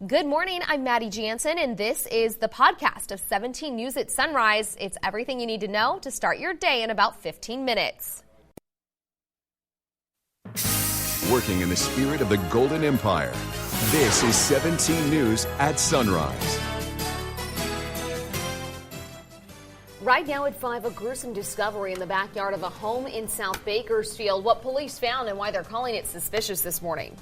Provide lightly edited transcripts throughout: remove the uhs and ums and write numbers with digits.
Good morning, I'm Maddie Jansen, and this is the podcast of 17 News at Sunrise. It's everything you need to know to start your day in about 15 minutes. Working in the spirit of the Golden Empire, this is 17 News at Sunrise. Right now at 5, a gruesome discovery in the backyard of a home in South Bakersfield. What police found and why they're calling it suspicious this morning.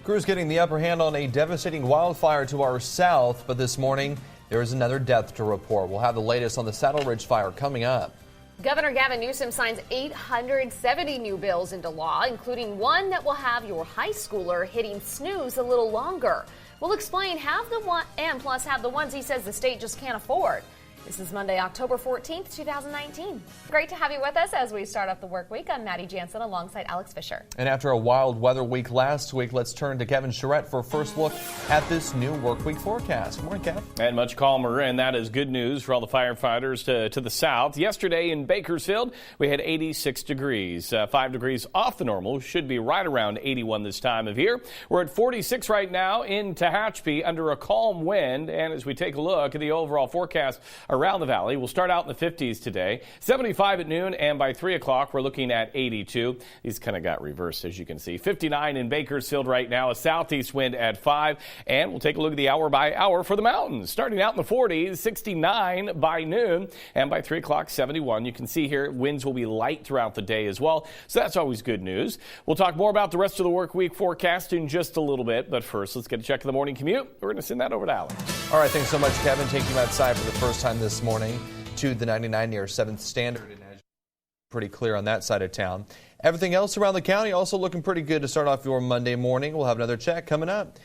Crews getting the upper hand on a devastating wildfire to our south, but this morning there is another death to report. We'll have the latest on the Saddleridge fire coming up. Governor Gavin Newsom signs 870 new bills into law, including one that will have your high schooler hitting snooze a little longer. We'll explain have the ones he says the state just can't afford. This is Monday, October 14th, 2019. Great to have you with us as we start off the work week. I'm Maddie Jansen alongside Alex Fisher. And after a wild weather week last week, let's turn to Kevin Charette for a first look at this new work week forecast. Good morning, Kev. And much calmer, and that is good news for all the firefighters to the south. Yesterday in Bakersfield, we had 86 degrees, 5 degrees off the normal. Should be right around 81 this time of year. We're at 46 right now in Tehachapi under a calm wind. And as we take a look at the overall forecast around the valley, we'll start out in the 50s today, 75 at noon, and by 3 o'clock we're looking at 82. These kind of got reversed, as you can see. 59 in Bakersfield right now, a southeast wind at 5, and we'll take a look at the hour by hour for the mountains. Starting out in the 40s, 69 by noon, and by 3 o'clock, 71. You can see here winds will be light throughout the day as well, so that's always good news. We'll talk more about the rest of the work week forecast in just a little bit, but first let's get a check of the morning commute. We're going to send that over to Alex. All right, thanks so much, Kevin. Taking you outside for the first time this morning to the 99 near 7th Standard, and pretty clear on that side of town. Everything else around the county also looking pretty good to start off your Monday morning. We'll have another check coming up.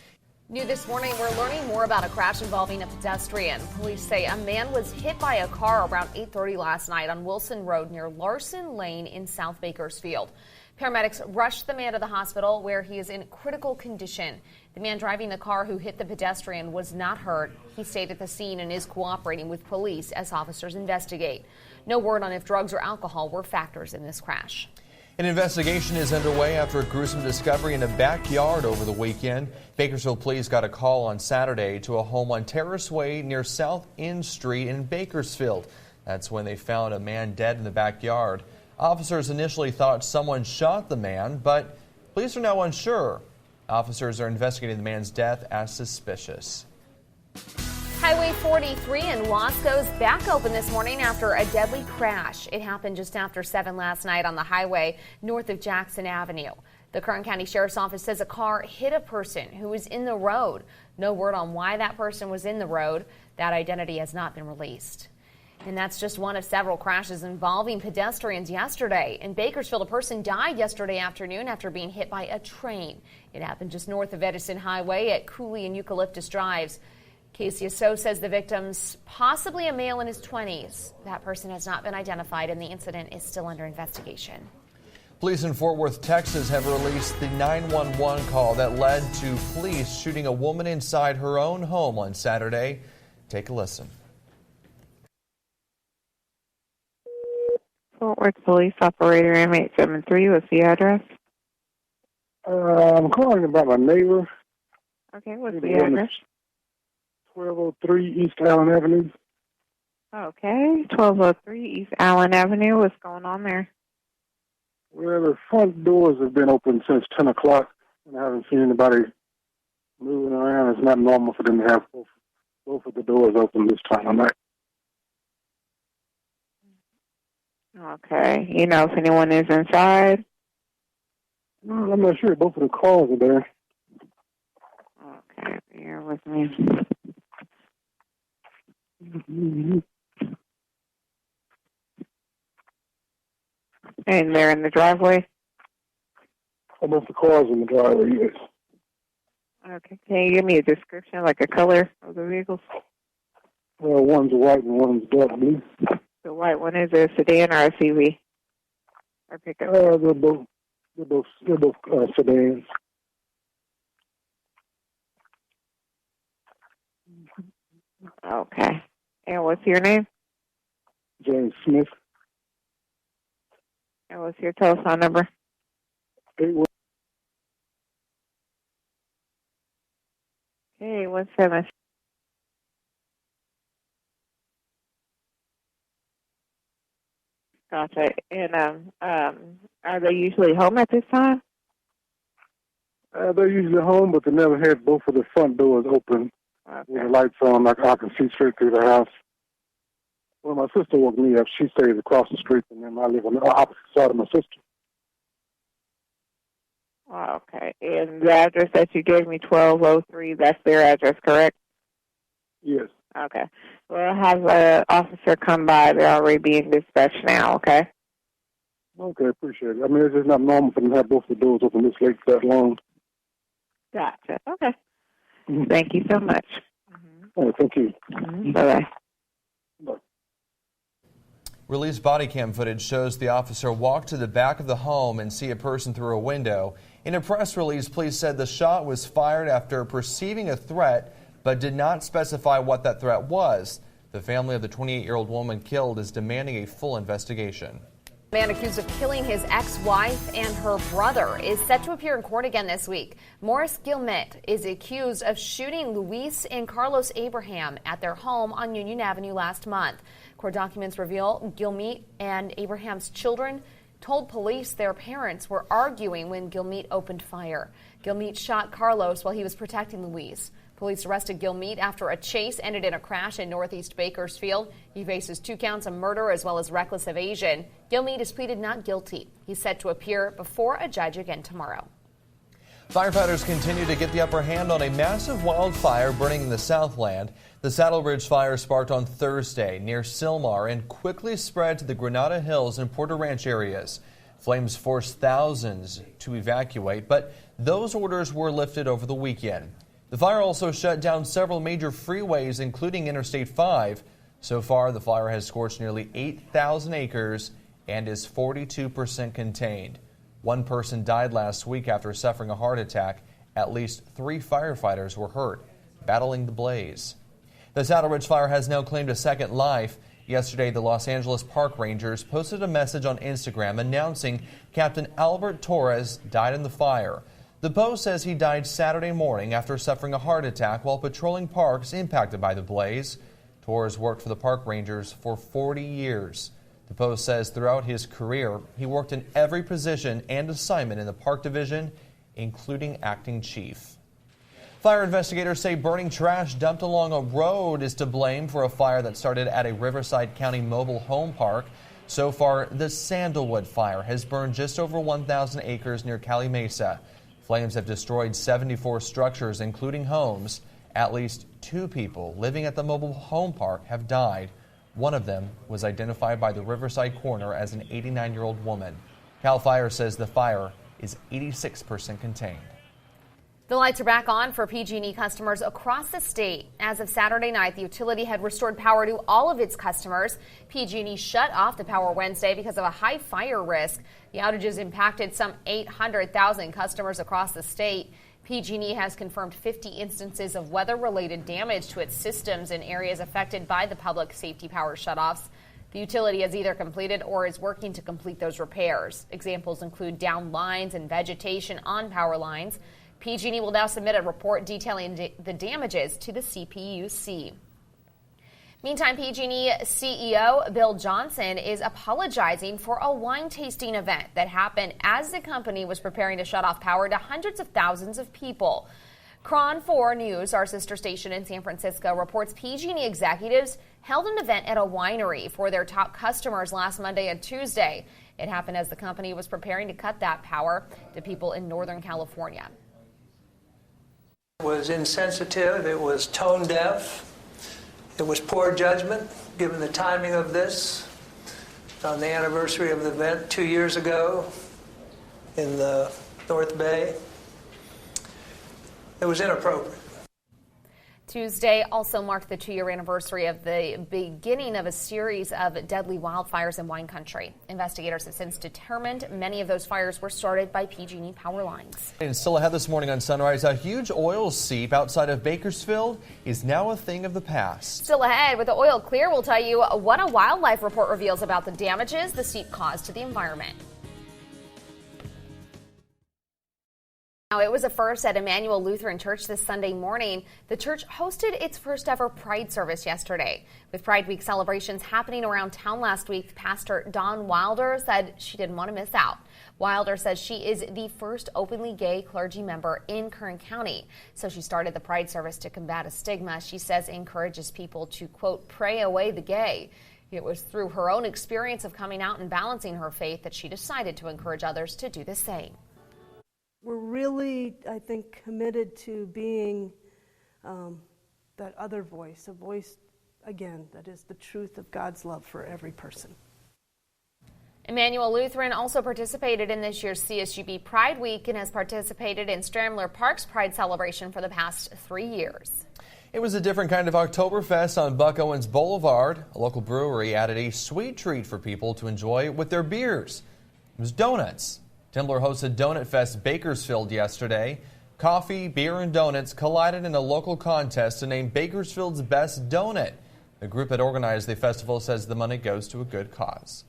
New this morning, we're learning more about a crash involving a pedestrian. Police say a man was hit by a car around 8:30 last night on Wilson Road near Larson Lane in South Bakersfield. Paramedics rushed the man to the hospital where he is in critical condition. The man driving the car who hit the pedestrian was not hurt. He stayed at the scene and is cooperating with police as officers investigate. No word on if drugs or alcohol were factors in this crash. An investigation is underway after a gruesome discovery in a backyard over the weekend. Bakersfield police got a call on Saturday to a home on Terrace Way near South End Street in Bakersfield. That's when they found a man dead in the backyard. Officers initially thought someone shot the man, but police are now unsure. Officers are investigating the man's death as suspicious. Highway 43 in Wasco's back open this morning after a deadly crash. It happened just after 7 last night on the highway north of Jackson Avenue. The Kern County Sheriff's Office says a car hit a person who was in the road. No word on why that person was in the road. That identity has not been released. And that's just one of several crashes involving pedestrians yesterday. In Bakersfield, a person died yesterday afternoon after being hit by a train. It happened just north of Edison Highway at Cooley and Eucalyptus Drives. KCSO says the victim's possibly a male in his 20s. That person has not been identified, and the incident is still under investigation. Police in Fort Worth, Texas have released the 911 call that led to police shooting a woman inside her own home on Saturday. Take a listen. Fort Worth Police Operator M873, what's the address? I'm calling about my neighbor. Okay, what's the address? 1203 East Allen Avenue. Okay, 1203 East Allen Avenue. What's going on there? Well, the front doors have been open since 10 o'clock, and I haven't seen anybody moving around. It's not normal for them to have both of the doors open this time of night. Okay, you know if anyone is inside? No, I'm not sure. Both of the cars are there. Okay, bear with me. And they're in the driveway? Both the cars in the driveway, yes. Okay, can you give me a description, like a color of the vehicles? Well, one's white and one's dark blue. The white one is a sedan or a CV? Or pickup? They're both sedans. Okay. And what's your name? James Smith. And what's your telephone number? 81. Okay, 917. Gotcha. And are they usually home at this time? They're usually home, but they never had both of the front doors open with the lights on. I can see straight through the house. When my sister woke me up, she stays across the street, and then I live on the opposite side of my sister. Okay. And the address that you gave me, 1203, that's their address, correct? Yes. Okay. We'll have an officer come by. They're already being dispatched now, okay? Okay, appreciate it. I mean, it's just not normal for them to have both the doors open this late that long. Gotcha. Okay. Thank you so much. All right, thank you. Bye-bye. Bye. Released body cam footage shows the officer walk to the back of the home and see a person through a window. In a press release, police said the shot was fired after perceiving a threat, but did not specify what that threat was. The family of the 28-year-old woman killed is demanding a full investigation. The man accused of killing his ex-wife and her brother is set to appear in court again this week. Morris Gilmet is accused of shooting Luis and Carlos Abraham at their home on Union Avenue last month. Court documents reveal Gilmet and Abraham's children told police their parents were arguing when Gilmet opened fire. Gilmet shot Carlos while he was protecting Luis. Police arrested Gilmet after a chase ended in a crash in northeast Bakersfield. He faces 2 counts of murder as well as reckless evasion. Gilmet has pleaded not guilty. He's set to appear before a judge again tomorrow. Firefighters continue to get the upper hand on a massive wildfire burning in the Southland. The Saddleridge fire sparked on Thursday near Sylmar and quickly spread to the Granada Hills and Porter Ranch areas. Flames forced thousands to evacuate, but those orders were lifted over the weekend. The fire also shut down several major freeways, including Interstate 5. So far, the fire has scorched nearly 8,000 acres and is 42% contained. One person died last week after suffering a heart attack. At least 3 firefighters were hurt, battling the blaze. The Saddleridge fire has now claimed a second life. Yesterday, the Los Angeles Park Rangers posted a message on Instagram announcing Captain Albert Torres died in the fire. The post says he died Saturday morning after suffering a heart attack while patrolling parks impacted by the blaze. Torres worked for the park rangers for 40 years. The post says throughout his career, he worked in every position and assignment in the park division, including acting chief. Fire investigators say burning trash dumped along a road is to blame for a fire that started at a Riverside County mobile home park. So far, the Sandalwood fire has burned just over 1,000 acres near Cali Mesa. Flames have destroyed 74 structures, including homes. At least 2 people living at the mobile home park have died. One of them was identified by the Riverside coroner as an 89-year-old woman. CAL FIRE says the fire is 86% contained. The lights are back on for PG&E customers across the state. As of Saturday night, the utility had restored power to all of its customers. PG&E shut off the power Wednesday because of a high fire risk. The outages impacted some 800,000 customers across the state. PG&E has confirmed 50 instances of weather-related damage to its systems in areas affected by the public safety power shutoffs. The utility has either completed or is working to complete those repairs. Examples include downed lines and vegetation on power lines. PG&E will now submit a report detailing the damages to the CPUC. Meantime, PG&E CEO Bill Johnson is apologizing for a wine tasting event that happened as the company was preparing to shut off power to hundreds of thousands of people. KRON 4 News, our sister station in San Francisco, reports PG&E executives held an event at a winery for their top customers last Monday and Tuesday. It happened as the company was preparing to cut that power to people in Northern California. It was insensitive, it was tone deaf, it was poor judgment given the timing of this on the anniversary of the event 2 years ago in the North Bay. It was inappropriate. Tuesday also marked the 2-year anniversary of the beginning of a series of deadly wildfires in wine country. Investigators have since determined many of those fires were started by PG&E power lines. And still ahead this morning on Sunrise, a huge oil seep outside of Bakersfield is now a thing of the past. Still ahead with the oil clear, we'll tell you what a wildlife report reveals about the damages the seep caused to the environment. Now, it was a first at Emmanuel Lutheran Church this Sunday morning. The church hosted its first ever Pride service yesterday. With Pride Week celebrations happening around town last week, Pastor Dawn Wilder said she didn't want to miss out. Wilder says she is the first openly gay clergy member in Kern County. So she started the Pride service to combat a stigma she says encourages people to, quote, pray away the gay. It was through her own experience of coming out and balancing her faith that she decided to encourage others to do the same. We're really, I think, committed to being that other voice, a voice, again, that is the truth of God's love for every person. Emmanuel Lutheran also participated in this year's CSUB Pride Week and has participated in Stramler Park's Pride celebration for the past 3 years. It was a different kind of Oktoberfest on Buck Owens Boulevard. A local brewery added a sweet treat for people to enjoy with their beers. It was donuts. Timber hosted Donut Fest Bakersfield yesterday. Coffee, beer, and donuts collided in a local contest to name Bakersfield's best donut. The group that organized the festival says the money goes to a good cause.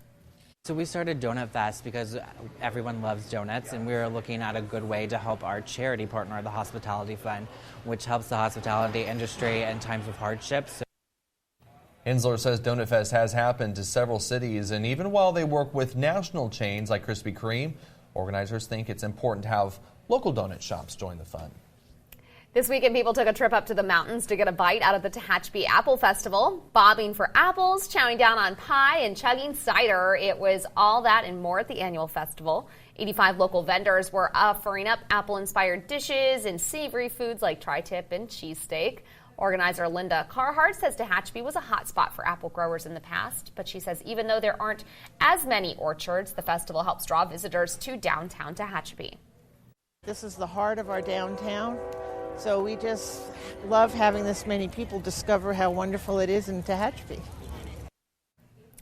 So we started Donut Fest because everyone loves donuts, and we were looking at a good way to help our charity partner, the Hospitality Fund, which helps the hospitality industry in times of hardship. Hensler says Donut Fest has happened to several cities, and even while they work with national chains like Krispy Kreme, organizers think it's important to have local donut shops join the fun. This weekend, people took a trip up to the mountains to get a bite out of the Tehachapi Apple Festival. Bobbing for apples, chowing down on pie, and chugging cider. It was all that and more at the annual festival. 85 local vendors were offering up apple-inspired dishes and savory foods like tri-tip and cheesesteak. Organizer Linda Carhart says Tehachapi was a hot spot for apple growers in the past, but she says even though there aren't as many orchards, the festival helps draw visitors to downtown Tehachapi. This is the heart of our downtown, so we just love having this many people discover how wonderful it is in Tehachapi.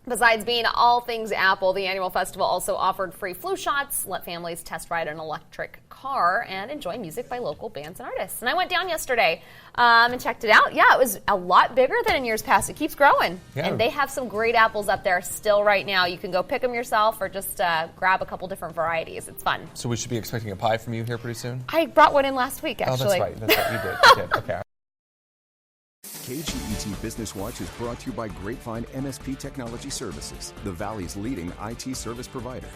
Besides being all things Apple, the annual festival also offered free flu shots, let families test ride an electric car, and enjoy music by local bands and artists. And I went down yesterday and checked it out. Yeah, it was a lot bigger than in years past. It keeps growing. Yeah. And they have some great apples up there still right now. You can go pick them yourself or just grab a couple different varieties. It's fun. So we should be expecting a pie from you here pretty soon? I brought one in last week, actually. Oh, that's right. That's right. You did. Okay. KGET Business Watch is brought to you by Grapevine MSP Technology Services, the Valley's leading IT service provider.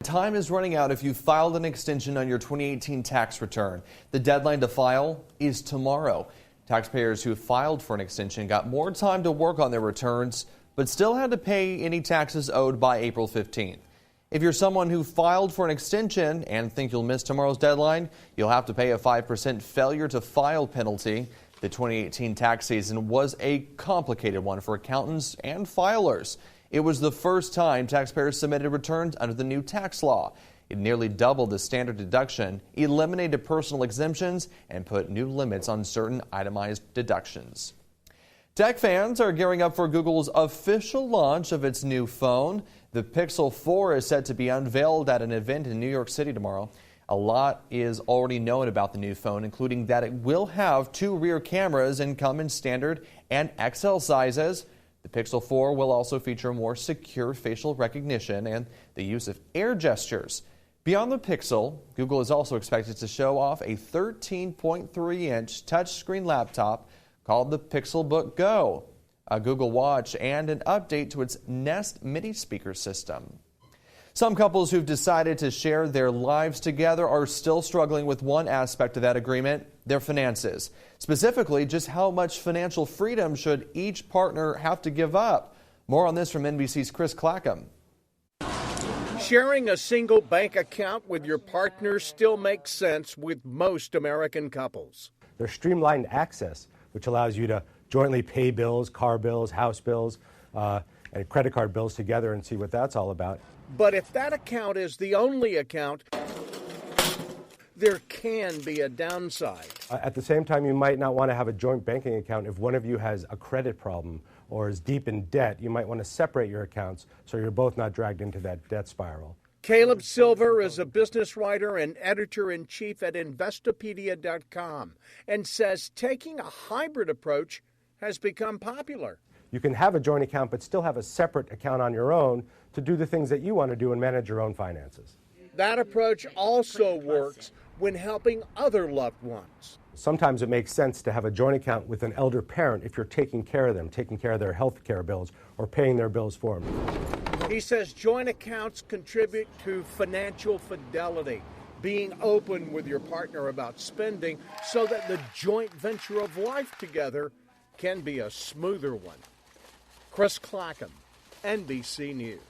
Time is running out if you filed an extension on your 2018 tax return. The deadline to file is tomorrow. Taxpayers who filed for an extension got more time to work on their returns, but still had to pay any taxes owed by April 15th. If you're someone who filed for an extension and think you'll miss tomorrow's deadline, you'll have to pay a 5% failure to file penalty. The 2018 tax season was a complicated one for accountants and filers. It was the first time taxpayers submitted returns under the new tax law. It nearly doubled the standard deduction, eliminated personal exemptions, and put new limits on certain itemized deductions. Tech fans are gearing up for Google's official launch of its new phone. The Pixel 4 is set to be unveiled at an event in New York City tomorrow. A lot is already known about the new phone, including that it will have 2 rear cameras and come in standard and XL sizes. The Pixel 4 will also feature more secure facial recognition and the use of air gestures. Beyond the Pixel, Google is also expected to show off a 13.3-inch touchscreen laptop called the Pixel Book Go, a Google Watch, and an update to its Nest MIDI speaker system. Some couples who've decided to share their lives together are still struggling with one aspect of that agreement, their finances. Specifically, just how much financial freedom should each partner have to give up? More on this from NBC's Chris Clackham. Sharing a single bank account with your partner still makes sense with most American couples. There's streamlined access, which allows you to jointly pay bills, car bills, house bills, and credit card bills together and see what that's all about. But if that account is the only account, there can be a downside. At the same time, you might not want to have a joint banking account if one of you has a credit problem or is deep in debt. You might want to separate your accounts so you're both not dragged into that debt spiral. Caleb Silver is a business writer and editor-in-chief at Investopedia.com and says taking a hybrid approach has become popular. You can have a joint account but still have a separate account on your own to do the things that you want to do and manage your own finances. That approach also works when helping other loved ones. Sometimes it makes sense to have a joint account with an elder parent if you're taking care of them, taking care of their health care bills, or paying their bills for them. He says joint accounts contribute to financial fidelity, being open with your partner about spending so that the joint venture of life together can be a smoother one. Chris Clackham, NBC News.